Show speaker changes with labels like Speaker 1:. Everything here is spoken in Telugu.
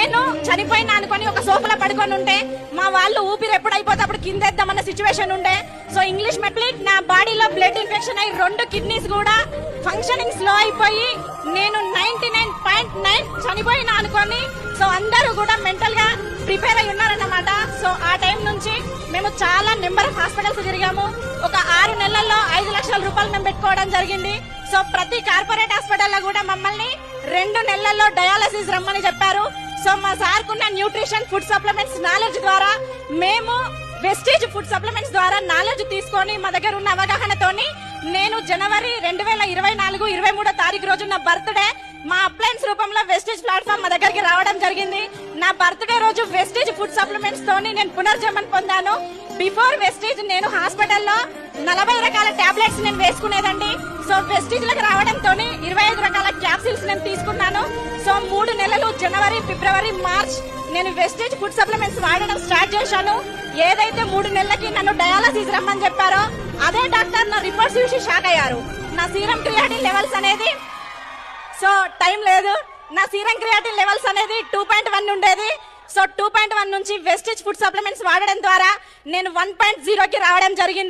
Speaker 1: నేను చనిపోయినా అనుకొని ఒక సోఫాలో పడుకొని ఉంటే మా వాళ్ళు ఊపిరి ఎప్పుడైపోతే అప్పుడు కిందేద్దామన్న సిచ్యువేషన్ ఉండే. సో ఇంగ్లీష్ మెట్లిక్ నా బాడీలో బ్లడ్ ఇన్ఫెక్షన్ అయ్యి 2 కిడ్నీస్ కూడా ఫంక్షనింగ్ స్లో అయిపోయి నేను 99.9 చనిపోయినా అనుకొని. సో అందరూ కూడా మెంటల్ గా ప్రిపేర్ అయి ఉన్నారన్నమాట. సో ఆ టైం నుంచి మేము చాలా నెంబర్ ఆఫ్ హాస్పిటల్స్ తిరిగాము. ఒక 6 నెలల్లో 5 లక్షల రూపాయలు మేము పెట్టుకోవడం జరిగింది. సో ప్రతి కార్పొరేట్ హాస్పిటల్లో కూడా మమ్మల్ని 2 నెలల్లో డయాలసిస్ రమ్మని చెప్పారు. సో మా సార్ కున్న న్యూట్రిషన్ ఫుడ్ సప్లిమెంట్స్ నాలెడ్జ్ ద్వారా మేము వెస్టేజ్ ఫుడ్ సప్లిమెంట్స్ ద్వారా నాలెడ్జ్ తీసుకొని మా దగ్గర ఉన్న అవగాహనతోని నేను జనవరి 2024 23వ తారీఖు రోజు నా బర్త్డే మా అప్లయన్స్ రూపంలో వెస్టేజ్ ప్లాట్ఫామ్ మా దగ్గరికి రావడం జరిగింది. నా బర్త్డే రోజు వెస్టేజ్ ఫుడ్ సప్లిమెంట్స్ తోని నేను పునర్జన్మం పొందాను. బిఫోర్ వెస్టేజ్ నేను హాస్పిటల్లో 40 రకాల టాబ్లెట్స్ నేను వేసుకునేదండి. సో వెస్టేజ్ లకు రావడంతో 25 రకాల క్యాప్సిల్స్ నేను తీసుకున్నాను. సో 3 నెలలు జనవరి ఫిబ్రవరి మార్చ్ నేను వెస్టేజ్ ఫుడ్ సప్లిమెంట్స్ వాడడం స్టార్ట్ చేశాను. ఏదైతే 3 నెలలకి నన్ను డయాలసిస్ రమ్మని చెప్పారో అదే డాక్టర్ నా రిపోర్ట్స్ చూసి షాక్ అయ్యారు. నా సీరం క్రియాటిన్ లెవెల్స్ అనేది సో టైం లేదు, నా సీరం క్రియాటిన్ లెవెల్స్ అనేది 2.1 ఉండేది. సో 2.1 నుంచి వెస్టేజ్ ఫుడ్ సప్లిమెంట్స్ వాడడం ద్వారా నేను 1.0కి రావడం జరిగింది.